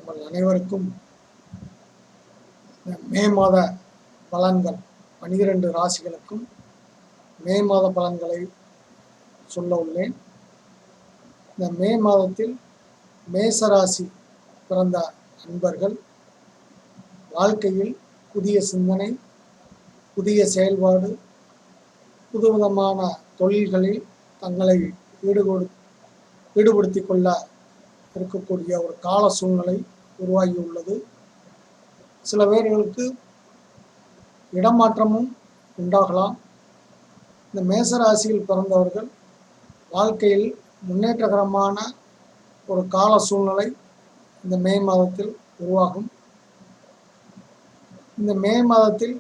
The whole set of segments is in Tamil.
உங்கள் அனைவருக்கும் மே மாத பலன்கள் 12 ராசிகளுக்கும் மே மாத பலன்களை சொல்ல உள்ளேன். இந்த மே மாதத்தில் மேசராசி பிறந்த அன்பர்கள் வாழ்க்கையில் புதிய சிந்தனை, புதிய செயல்பாடு, புதுவிதமான தொழில்களில் தங்களை ஈடுபடுத்தி கொள்ள இருக்கக்கூடிய ஒரு கால சூழ்நிலை உருவாகியுள்ளது. சில பேர்களுக்கு இடமாற்றமும் உண்டாகலாம். இந்த மேசராசியில் பிறந்தவர்கள் வாழ்க்கையில் முன்னேற்றகரமான ஒரு கால சூழ்நிலை இந்த மே மாதத்தில் உருவாகும். இந்த மே மாதத்தில்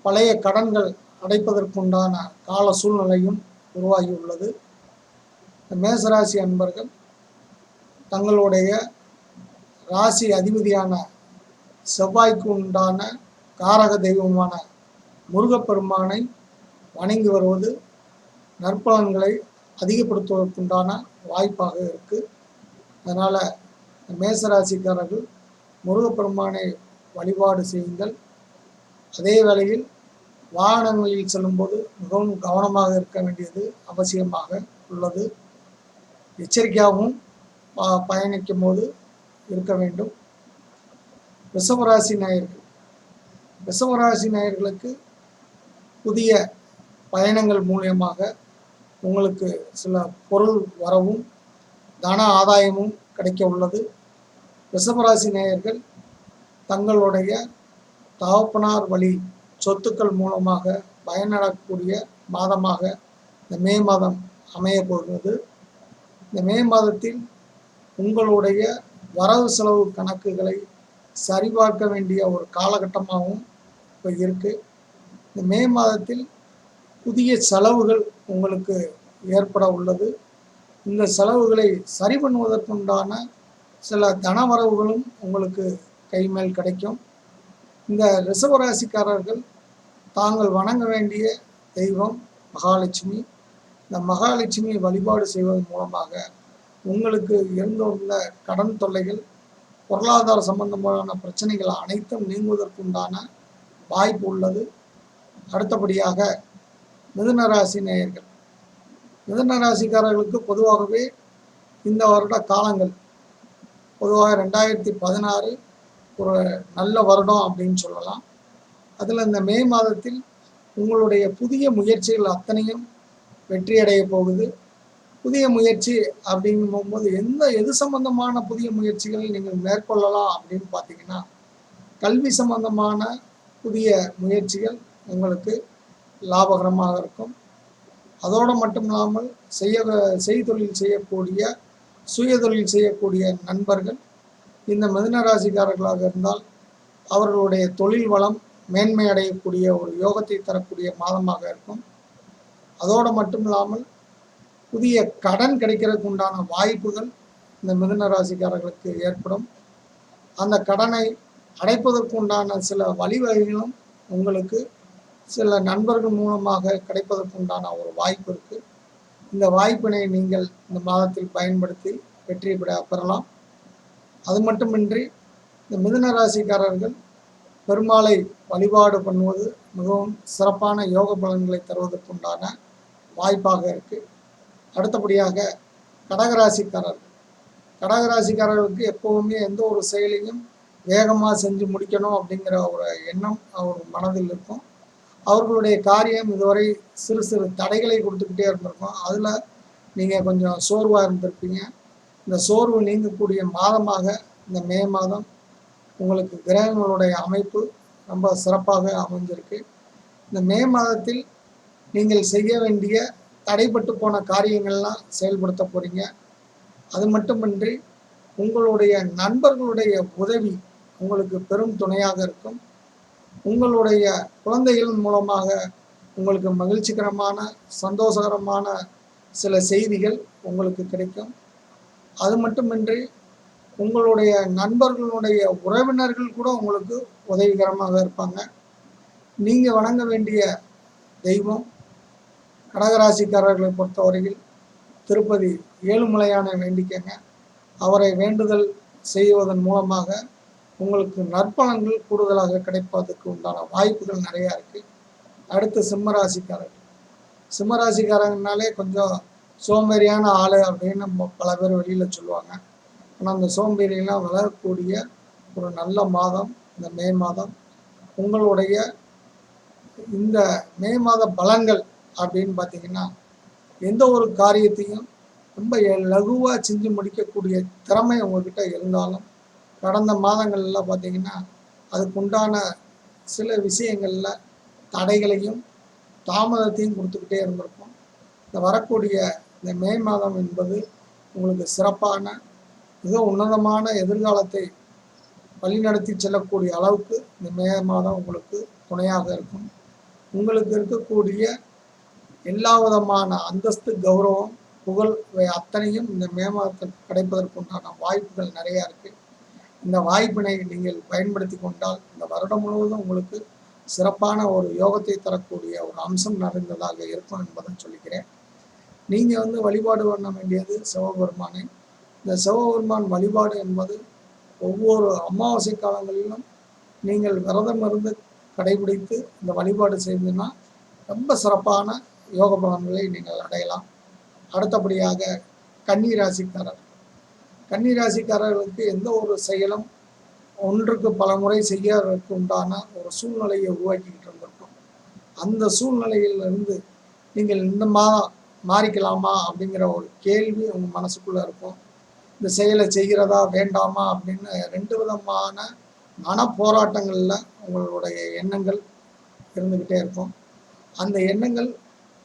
பழைய கடன்கள் அடைப்பதற்குண்டான கால சூழ்நிலையும் உருவாகியுள்ளது. இந்த மேசராசி அன்பர்கள் தங்களுடைய ராசி அதிபதியான செவ்வாய்க்கு உண்டான காரக தெய்வமான முருகப்பெருமானை வணங்கி வருவது நற்பலன்களை அதிகப்படுத்துவதற்குண்டான வாய்ப்பாக இருக்குது. அதனால் மேசராசிக்காரர்கள் முருகப்பெருமானை வழிபாடு செய்யுங்கள். அதே வேளையில் வாகனங்களில் செல்லும்போது மிகவும் கவனமாக இருக்க வேண்டியது அவசியமாக உள்ளது. எச்சரிக்கையாகவும் பயணிக்கும் போது இருக்க வேண்டும். ரிஷபராசி நேயர்களுக்கு புதிய பயணங்கள் மூலியமாக உங்களுக்கு சில பொருள் வரவும் தன ஆதாயமும் கிடைக்க உள்ளது. ரிஷபராசி நேயர்கள் தங்களுடைய தகப்பனார் வழி சொத்துக்கள் மூலமாக பயனடக்கூடிய மாதமாக இந்த மே மாதம் அமைய போகிறது. இந்த மே மாதத்தில் உங்களுடைய வரவு செலவு கணக்குகளை சரிபார்க்க வேண்டிய ஒரு காலகட்டமாகவும் இப்போ இருக்குது. இந்த மே மாதத்தில் புதிய செலவுகள் உங்களுக்கு ஏற்பட உள்ளது. இந்த செலவுகளை சரி பண்ணுவதற்குண்டான சில தனவரவுகளும் உங்களுக்கு கைமேல் கிடைக்கும். இந்த ரிஷபராசிக்காரர்கள் தாங்கள் வணங்க வேண்டிய தெய்வம் மகாலட்சுமி. இந்த மகாலட்சுமி வழிபாடு செய்வதன் மூலமாக உங்களுக்கு இருந்துள்ள கடன் தொல்லைகள், பொருளாதார சம்பந்தமான பிரச்சனைகள் அனைத்தும் நீங்குவதற்குண்டான வாய்ப்பு உள்ளது. அடுத்தபடியாக மிதுனராசி நேயர்கள், மிதுனராசிக்காரர்களுக்கு பொதுவாகவே இந்த வருட காலங்கள் பொதுவாக 2016 ஒரு நல்ல வருடம் அப்படின்னு சொல்லலாம். அதில் இந்த மே மாதத்தில் உங்களுடைய புதிய முயற்சிகள் அத்தனையும் வெற்றியடைய போகுது. புதிய முயற்சி அப்படிங்கும் போகும்போது எது சம்பந்தமான புதிய முயற்சிகள் நீங்கள் மேற்கொள்ளலாம் அப்படின்னு பார்த்தீங்கன்னா, கல்வி சம்பந்தமான புதிய முயற்சிகள் உங்களுக்கு லாபகரமாக இருக்கும். அதோடு மட்டும் இல்லாமல் செய்தொழில் செய்யக்கூடிய சுயதொழில் செய்யக்கூடிய நண்பர்கள் இந்த மிதுனராசிக்காரர்களாக இருந்தால் அவர்களுடைய தொழில் வளம் மேன்மை அடையக்கூடிய ஒரு யோகத்தை தரக்கூடிய மாதமாக இருக்கும். அதோடு மட்டும் இல்லாமல் புதிய கடன் கிடைக்கிறதுக்கு உண்டான வாய்ப்புகள் இந்த மிதுனராசிக்காரர்களுக்கு ஏற்படும். அந்த கடனை அடைப்பதற்கு உண்டான சில வழிவகைகளும் உங்களுக்கு சில நண்பர்கள் மூலமாக கிடைப்பதற்கு உண்டான ஒரு வாய்ப்பு இருக்குது. இந்த வாய்ப்பினை நீங்கள் இந்த மாதத்தில் பயன்படுத்தி வெற்றி பெறலாம். அது மட்டுமின்றி இந்த மிதுனராசிக்காரர்கள் பெருமாளை வழிபாடு பண்ணுவது மிகவும் சிறப்பான யோக பலன்களை தருவதற்குண்டான வாய்ப்பாக இருக்குது. அடுத்தபடியாக கடகராசிக்காரர்களுக்கு எப்போவுமே எந்த ஒரு செயலையும் வேகமாக செஞ்சு முடிக்கணும் அப்படிங்கிற ஒரு எண்ணம் அவர் மனதில் இருக்கும். அவர்களுடைய காரியம் இதுவரை சிறு சிறு தடைகளை கொடுத்துக்கிட்டே இருந்திருக்கும். அதில் நீங்கள் கொஞ்சம் சோர்வாக இருந்திருப்பீங்க. இந்த சோர்வு நீங்கக்கூடிய மாதமாக இந்த மே மாதம் உங்களுக்கு கிரகங்களுடைய அமைப்பு ரொம்ப சிறப்பாக அமைஞ்சிருக்கு. இந்த மே மாதத்தில் நீங்கள் செய்ய வேண்டிய தடைப்பட்டு போன காரியங்கள்லாம் செயல்படுத்த போகிறீங்க. அது மட்டுமின்றி உங்களுடைய நண்பர்களுடைய உதவி உங்களுக்கு பெரும் துணையாக இருக்கும். உங்களுடைய குழந்தைகள் மூலமாக உங்களுக்கு மகிழ்ச்சிகரமான சந்தோஷகரமான சில செய்திகள் உங்களுக்கு கிடைக்கும். அது மட்டுமின்றி உங்களுடைய நண்பர்களுடைய உறவினர்கள் கூட உங்களுக்கு உதவிகரமாக இருப்பாங்க. நீங்கள் வணங்க வேண்டிய தெய்வம் கடகராசிக்காரர்களை பொறுத்தவரையில் திருப்பதி ஏழுமலையான வேண்டிக்கங்க. அவரை வேண்டுதல் செய்வதன் மூலமாக உங்களுக்கு நற்பலன்கள் கூடுதலாக கிடைப்பதற்கு உண்டான வாய்ப்புகள் நிறையா இருக்குது. அடுத்து சிம்மராசிக்காரர்கள். சிம்மராசிக்காரங்கனாலே கொஞ்சம் சோம்பேறியான ஆள் அப்படின்னு பல பேர் வெளியில் சொல்லுவாங்க. ஆனால் அந்த சோம்பேறியெல்லாம் விலகக்கூடிய ஒரு நல்ல மாதம் இந்த மே மாதம். உங்களுடைய இந்த மே மாத பலன்கள் அப்படின்னு பார்த்தீங்கன்னா, எந்த ஒரு காரியத்தையும் ரொம்ப லகுவாக செஞ்சு முடிக்கக்கூடிய திறமை உங்ககிட்ட இருந்தாலும், கடந்த மாதங்கள்ல பார்த்தீங்கன்னா அதுக்குண்டான சில விஷயங்களில் தடைகளையும் தாமதத்தையும் கொடுத்துக்கிட்டே இருந்திருக்கும். இந்த வரக்கூடிய இந்த மே மாதம் என்பது உங்களுக்கு சிறப்பான மிக உன்னதமான எதிர்காலத்தை வழிநடத்தி செல்லக்கூடிய அளவுக்கு இந்த மே மாதம் உங்களுக்கு துணையாக இருக்கும். உங்களுக்கு இருக்கக்கூடிய எல்லா விதமான அந்தஸ்து, கௌரவம், புகழ் அத்தனையும் இந்த மே மாதத்தில் கிடைப்பதற்குண்டான வாய்ப்புகள் நிறையா இருக்குது. இந்த வாய்ப்பினை நீங்கள் பயன்படுத்தி கொண்டால் இந்த வருடம் முழுவதும் உங்களுக்கு சிறப்பான ஒரு யோகத்தை தரக்கூடிய ஒரு அம்சம் நிறைந்ததாக இருக்கும் என்பதை சொல்லிக்கிறேன். நீங்கள் வழிபாடு பண்ண வேண்டியது சிவபெருமானை. இந்த சிவபெருமான் வழிபாடு என்பது ஒவ்வொரு அமாவாசை காலங்களிலும் நீங்கள் விரதம் இருந்து கடைபிடித்து இந்த வழிபாடு செய்தீங்கன்னா ரொம்ப சிறப்பான யோக பலன்களை நீங்கள் அடையலாம். அடுத்தபடியாக கன்னிராசிக்காரர். கன்னிராசிக்காரர்களுக்கு எந்த ஒரு செயலும் ஒன்றுக்கு பல முறை செய்யறதுக்கு உண்டான ஒரு சூழ்நிலையை உருவாக்கிக்கிட்டு இருந்திருக்கும். அந்த சூழ்நிலையிலிருந்து நீங்கள் இந்த மாதம் மாறிக்கலாமா அப்படிங்கிற ஒரு கேள்வி உங்கள் மனசுக்குள்ளே இருக்கும். இந்த செயலை செய்கிறதா வேண்டாமா அப்படின்னு 2 விதமான மன போராட்டங்களில் உங்களுடைய எண்ணங்கள் இருந்துக்கிட்டே இருக்கும். அந்த எண்ணங்கள்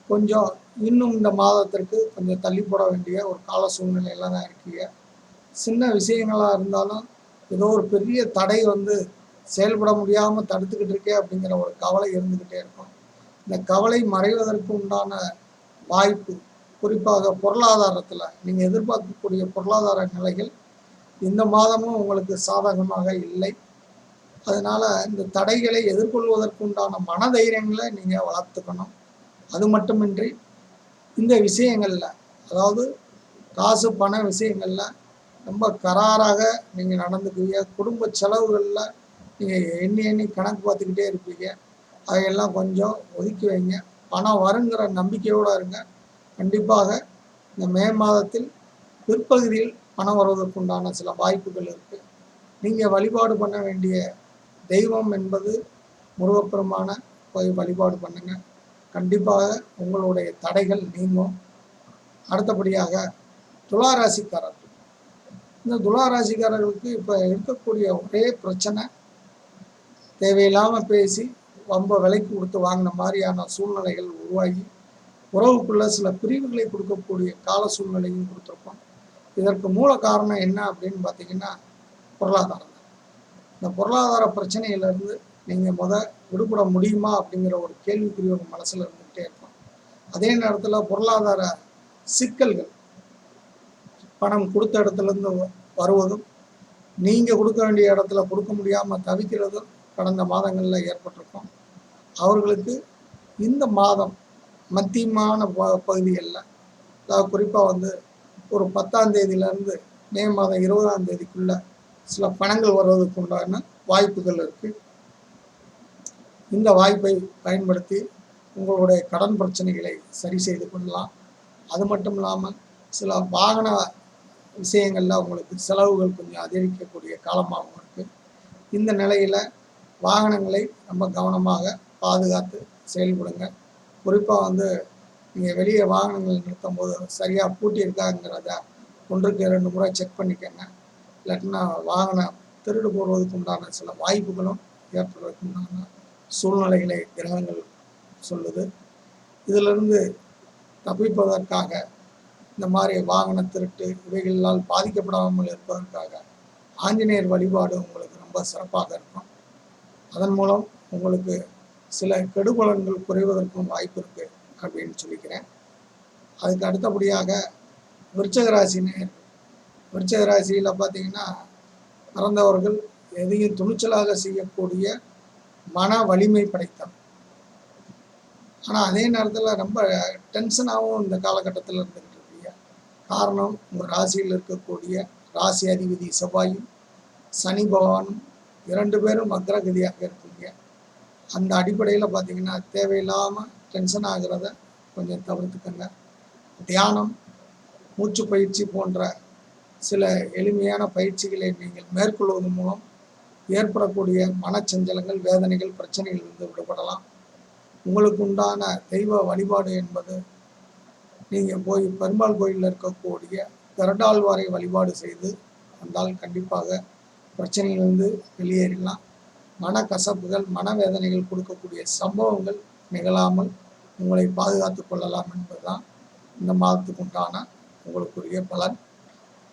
கொஞ்சம் இன்னும் இந்த மாதத்திற்கு கொஞ்சம் தள்ளி போட வேண்டிய ஒரு கால சூழ்நிலையில் தான் இருக்கீங்க. சின்ன விஷயங்களாக இருந்தாலும் ஏதோ ஒரு பெரிய தடை செயல்பட முடியாமல் தடுத்துக்கிட்டு இருக்கே அப்படிங்கிற ஒரு கவலை இருந்துக்கிட்டே இருக்கும். இந்த கவலை மறைவதற்கு உண்டான வாய்ப்பு, குறிப்பாக பொருளாதாரத்தில் நீங்கள் எதிர்பார்க்கக்கூடிய பொருளாதார நிலைகள் இந்த மாதமும் உங்களுக்கு சாதகமாக இல்லை. அதனால் இந்த தடைகளை எதிர்கொள்வதற்கு உண்டான மனதைரியங்களை நீங்கள் வளர்த்துக்கணும். அது மட்டுமின்றி இந்த விஷயங்களில், அதாவது காசு பண விஷயங்களில் ரொம்ப கராராக நீங்கள் நடந்துக்குவீங்க. குடும்ப செலவுகளில் நீங்கள் எண்ணி எண்ணி கணக்கு பார்த்துக்கிட்டே இருப்பீங்க. அதையெல்லாம் கொஞ்சம் ஒதுக்கி வைங்க. பணம் வருங்கிற நம்பிக்கையோடு இருங்க. கண்டிப்பாக இந்த மே மாதத்தில் பிற்பகுதியில் பணம் வருவதற்குண்டான சில வாய்ப்புகள் இருக்குது. நீங்கள் வழிபாடு பண்ண வேண்டிய தெய்வம் என்பது முருகப்பெருமான போய் வழிபாடு பண்ணுங்க. கண்டிப்பாக உங்களுடைய தடைகள் நீங்கும். அடுத்தபடியாக துளாராசிக்காரர்கள். இந்த துளாராசிக்காரர்களுக்கு இப்போ இருக்கக்கூடிய ஒரே பிரச்சனை, தேவையில்லாமல் பேசி ரொம்ப விலைக்கு கொடுத்து வாங்கின மாதிரியான சூழ்நிலைகள் உருவாகி உறவுக்குள்ள சில பிரிவுகளை கொடுக்கக்கூடிய கால சூழ்நிலையும் கொடுத்துருக்கோம். இதற்கு மூல காரணம் என்ன அப்படின்னு பார்த்தீங்கன்னா பொருளாதாரம். இந்த பொருளாதார பிரச்சனையிலேருந்து நீங்கள் விடுபட முடியுமா அப்படிங்கிற ஒரு கேள்விக்குறி உங்கள் மனசில் இருந்துகிட்டே இருக்கும். அதே நேரத்தில் பொருளாதார சிக்கல்கள், பணம் கொடுத்த இடத்துலேருந்து வருவதும் நீங்கள் கொடுக்க வேண்டிய இடத்துல கொடுக்க முடியாமல் தவிக்கிறதும் கடந்த மாதங்களில் ஏற்பட்டிருக்கும். அவர்களுக்கு இந்த மாதம் மத்தியமான பகுதிகளில், அதாவது குறிப்பாக ஒரு 10ஆம் தேதியிலேருந்து மே மாதம் 20ஆம் தேதிக்குள்ளே சில பணங்கள் வருவதற்கு உண்டான வாய்ப்புகள் இருக்குது. இந்த வாய்ப்பை பயன்படுத்தி உங்களுடைய கடன் பிரச்சனைகளை சரி செய்து கொள்ளலாம். அது மட்டும் இல்லாமல் சில வாகன விஷயங்களில் உங்களுக்கு செலவுகள் கொஞ்சம் அதிகரிக்கக்கூடிய காலமாகவும் இருக்குது. இந்த நிலையில் வாகனங்களை ரொம்ப கவனமாக பாதுகாத்து செயல்படுங்க. குறிப்பாக நீங்கள் வெளியே வாகனங்கள் நிறுத்தும் போது சரியாக பூட்டி இருக்காங்கிறத 1க்கு 2 முறை செக் பண்ணிக்கோங்க. இல்லாட்டினா வாகனம் திருடு போடுவதற்கு உண்டான சில வாய்ப்புகளும் ஏற்படுவதற்கு உண்டான சூழ்நிலைகளை கிரகங்கள் சொல்லுது. இதிலிருந்து தப்பிப்பதற்காக இந்த மாதிரி வாகன திருட்டு இவைகளால் பாதிக்கப்படாமல் இருப்பதற்காக ஆஞ்சநேயர் வழிபாடு உங்களுக்கு ரொம்ப சிறப்பாக இருக்கும். அதன் மூலம் உங்களுக்கு சில கெடுபலன்கள் குறைவதற்கும் வாய்ப்பு இருக்குது அப்படின்னு சொல்லிக்கிறேன். அதுக்கு அடுத்தபடியாக விருச்சிக ராசி நேயர்கள். விருச்சிக ராசியில் பார்த்தீங்கன்னா பிறந்தவர்கள் எதையும் துணிச்சலாக செய்யக்கூடிய மன வலிமை படைத்தவர். ஆனால் அதே நேரத்தில் ரொம்ப டென்ஷனாகவும் இந்த காலகட்டத்தில் இருந்துக்கிட்டு இருக்கீங்க. காரணம் உங்கள் ராசியில் இருக்கக்கூடிய ராசி அதிபதி செவ்வாயும் சனி பகவானும் 2 பேரும் வக்ரகதியாக இருக்கீங்க. அந்த அடிப்படையில் பார்த்தீங்கன்னா தேவையில்லாமல் டென்ஷன் ஆகிறத கொஞ்சம் தவிர்த்துக்கங்க. தியானம், மூச்சு பயிற்சி போன்ற சில எளிமையான பயிற்சிகளை நீங்கள் மேற்கொள்வதன் மூலம் ஏற்படக்கூடிய மனச்சஞ்சலங்கள், வேதனைகள், பிரச்சனைகளிலிருந்து விடுபடலாம். உங்களுக்கு உண்டான தெய்வ வழிபாடு என்பது நீங்கள் போய் பெருமாள் கோயிலில் இருக்கக்கூடிய கருடாழ்வாரை வழிபாடு செய்து வந்தால் கண்டிப்பாக பிரச்சனையிலிருந்து வெளியேறலாம். மனக்கசப்புகள், மனவேதனைகள் கொடுக்கக்கூடிய சம்பவங்கள் நிகழாமல் உங்களை பாதுகாத்து கொள்ளலாம் என்பதுதான் இந்த மாதத்துக்கு உண்டான உங்களுக்குரிய பலன்.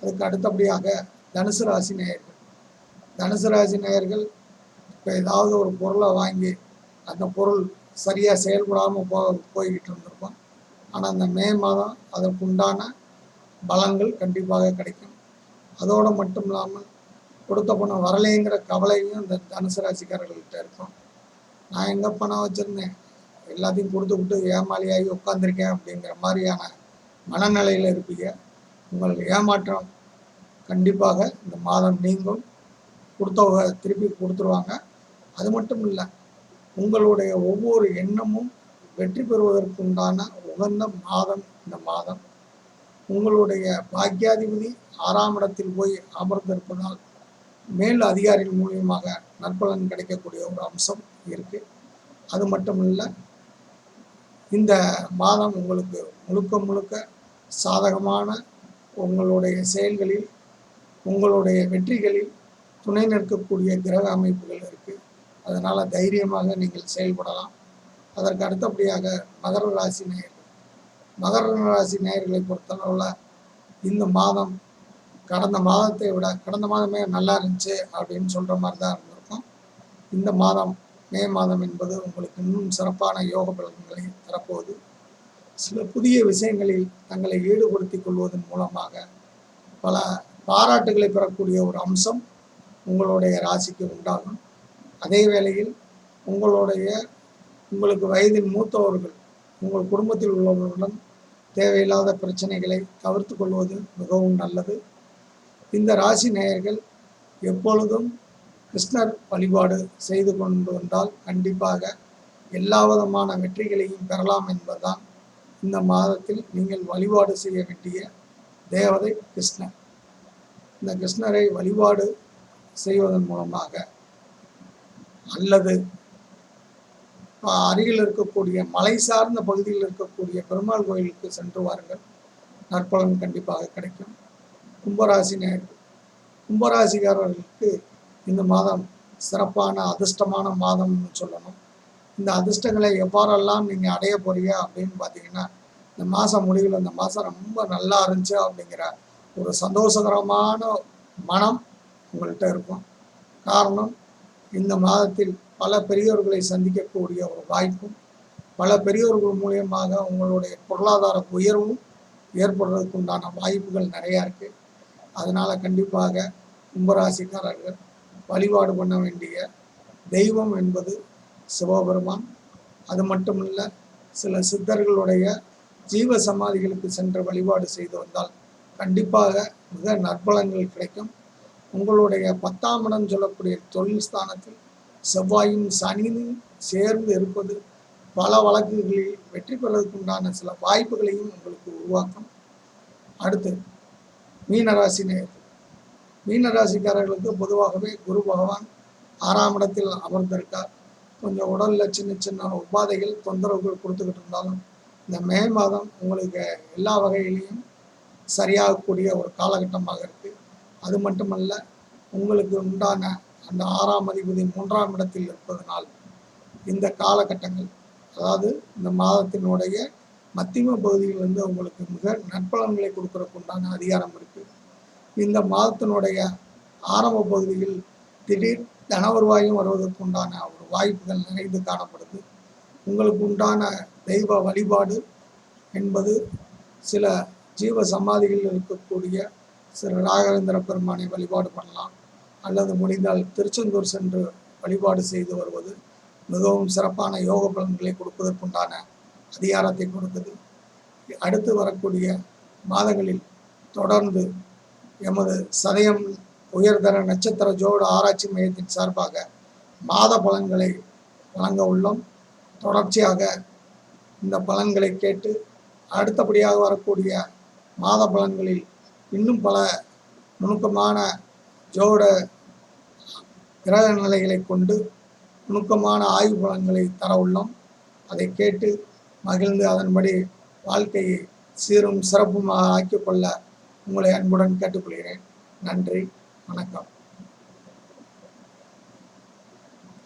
அதுக்கு அடுத்தபடியாக தனுசு ராசி நேயர்கள். தனுசு ராசி நேயர்கள் இப்போ ஏதாவது ஒரு பொருளை வாங்கி அந்த பொருள் சரியாக செயல்படாமல் போய்கிட்டு இருந்திருக்கும். ஆனால் அந்த மே மாதம் அதற்குண்டான பலன்கள் கண்டிப்பாக கிடைக்கும். அதோடு மட்டும் இல்லாமல் கொடுத்த பணம் வரலைங்கிற கவலையும் இந்த தனுசு ராசிக்காரர்கள்கிட்ட இருக்கும். நான் எங்கே பணம் வச்சுருந்தேன், எல்லாத்தையும் கொடுத்துக்கிட்டு ஏமாளியாகி உட்காந்துருக்கேன் அப்படிங்கிற மாதிரியான மனநிலையில் இருப்பீங்க. உங்கள் ஏமாற்றம் கண்டிப்பாக இந்த மாதம் நீங்கும். கொடுத்தவங்க திருப்பி கொடுத்துருவாங்க. அது மட்டும் இல்லை, உங்களுடைய ஒவ்வொரு எண்ணமும் வெற்றி பெறுவதற்கு உண்டான உகந்த மாதம் இந்த மாதம். உங்களுடைய பாக்கியாதிபதி 6ஆம் இடத்தில் போய் அமர்ந்திருப்பதால் மேல் அதிகாரிகள் மூலியமாக நற்பலன் கிடைக்கக்கூடிய ஒரு அம்சம் இருக்குது. அது மட்டும் இல்லை, இந்த மாதம் உங்களுக்கு முழுக்க முழுக்க சாதகமான உங்களுடைய செயல்களில், உங்களுடைய வெற்றிகளில் துணை நிற்கக்கூடிய கிரக அமைப்புகள் இருக்குது. அதனால் தைரியமாக நீங்கள் செயல்படலாம். அதற்கு அடுத்தபடியாக மகர ராசி நேயர்கள். மகர ராசி நேயர்களை பொறுத்தளவில் இந்த மாதம் கடந்த மாதத்தை விட, கடந்த மாதமே நல்லா இருந்துச்சு அப்படின்னு சொல்கிற மாதிரி தான் இருந்திருக்கும். இந்த மாதம் மே மாதம் என்பது உங்களுக்கு இன்னும் சிறப்பான யோக பலன்களை தரப்போகுது. சில புதிய விஷயங்களில் தங்களை ஈடுபடுத்தி கொள்வதன் மூலமாக பல பாராட்டுகளை பெறக்கூடிய ஒரு அம்சம் உங்களுடைய ராசிக்கு உண்டாகும். அதே வேளையில் உங்களுக்கு வயதில் மூத்தவர்கள், உங்கள் குடும்பத்தில் உள்ளவர்களுடன் தேவையில்லாத பிரச்சனைகளை தவிர்த்து கொள்வது மிகவும் நல்லது. இந்த ராசி நேயர்கள் எப்பொழுதும் கிருஷ்ணர் வழிபாடு செய்து கொண்டு வந்தால் கண்டிப்பாக எல்லா விதமான வெற்றிகளையும் பெறலாம் என்பதுதான் இந்த மாதத்தில் நீங்கள் வழிபாடு செய்ய வேண்டிய தேவதை கிருஷ்ணர். இந்த கிருஷ்ணரை வழிபாடு செய்வதன் மூலமாக அல்லது அருகில் இருக்கக்கூடிய மலை சார்ந்த பகுதியில் இருக்கக்கூடிய பெருமாள் கோயிலுக்கு சென்று வாருங்கள், நற்பலன் கண்டிப்பாக கிடைக்கும். கும்பராசி நேயர்கள். கும்பராசிக்காரர்களுக்கு இந்த மாதம் சிறப்பான அதிர்ஷ்டமான மாதம்னு சொல்லணும். இந்த அதிர்ஷ்டங்களை எவ்வாறெல்லாம் நீங்கள் அடைய போறீங்க அப்படின்னு பார்த்தீங்கன்னா, இந்த மாதம் முடிவில் இந்த மாதம் ரொம்ப நல்லா இருந்துச்சு அப்படிங்கிற ஒரு சந்தோஷகரமான மனம் உங்கள்கிட்ட இருக்கும். காரணம், இந்த மாதத்தில் பல பெரியோர்களை சந்திக்கக்கூடிய ஒரு வாய்ப்பும், பல பெரியோர்கள் மூலியமாக உங்களுடைய பொருளாதார உயர்வும் ஏற்படுறதுக்கு உண்டான வாய்ப்புகள் நிறையா இருக்குது. அதனால் கண்டிப்பாக கும்பராசிக்காரர்கள் வழிபாடு பண்ண வேண்டிய தெய்வம் என்பது சிவபெருமான். அது மட்டும் இல்லை, சில சித்தர்களுடைய ஜீவ சமாதிகளுக்கு சென்று வழிபாடு செய்து வந்தால் கண்டிப்பாக மிக நற்பலன்கள் கிடைக்கும். உங்களுடைய 10ஆம் இடம் சொல்லக்கூடிய தொழில் ஸ்தானத்தில் செவ்வாயும் சனியும் சேர்ந்து இருப்பது பல வழக்குகளில் வெற்றி பெறுவதற்கு உண்டான சில வாய்ப்புகளையும் உங்களுக்கு உருவாக்கும். அடுத்து மீனராசி நேயர்கள். மீனராசிக்காரர்களுக்கு பொதுவாகவே குரு பகவான் 6ஆம் இடத்தில் அமர்ந்திருக்கார். கொஞ்சம் உடலில் சின்ன சின்ன உபாதைகள், தொந்தரவுகள் கொடுத்துக்கிட்டு இருந்தாலும் இந்த மே மாதம் உங்களுக்கு எல்லா வகையிலையும் சரியாகக்கூடிய ஒரு காலகட்டமாக இருக்குது. அது மட்டுமல்ல, உங்களுக்கு உண்டான அந்த 6ஆம் அதிபதி 3ஆம் இடத்தில் இருப்பதனால் இந்த காலகட்டங்கள், அதாவது இந்த மாதத்தினுடைய மத்தியம பகுதியிலிருந்து உங்களுக்கு மிக நற்பலன்களை கொடுக்கறதுக்கு உண்டான அதிகாரம் இருக்குது. இந்த மாதத்தினுடைய ஆரம்ப பகுதியில் திடீர் தன வருவாயும் வருவதற்கு உண்டான ஒரு வாய்ப்புகள் நிறைந்து காணப்படுது. உங்களுக்கு உண்டான தெய்வ வழிபாடு என்பது சில ஜீவ சமாதிகளில் இருக்கக்கூடிய சில ராகவேந்திர பெருமானை வழிபாடு பண்ணலாம், அல்லது முடிந்தால் திருச்செந்தூர் சென்று வழிபாடு செய்து வருவது மிகவும் சிறப்பான யோக பலன்களை கொடுப்பதற்குண்டான அதிகாரத்தை கொடுக்குது. அடுத்து வரக்கூடிய மாதங்களில் தொடர்ந்து எமது சதயம் உயர்தர நட்சத்திர ஜோடு ஆராய்ச்சி மையத்தின் சார்பாக மாத பலன்களை வழங்க உள்ளோம். தொடர்ச்சியாக இந்த பலன்களை கேட்டு அடுத்தபடியாக வரக்கூடிய மாத பலன்களில் இன்னும் பல நுணுக்கமான ஜோட கிரக நிலைகளை கொண்டு நுணுக்கமான ஆய்வு பலன்களை தர உள்ளோம். அதை கேட்டு மகிழ்ந்து அதன்படி வாழ்க்கையை சீரும் சிறப்புமாக ஆக்கிக்கொள்ள உங்களை அன்புடன் கேட்டுக்கொள்கிறேன். நன்றி, வணக்கம்.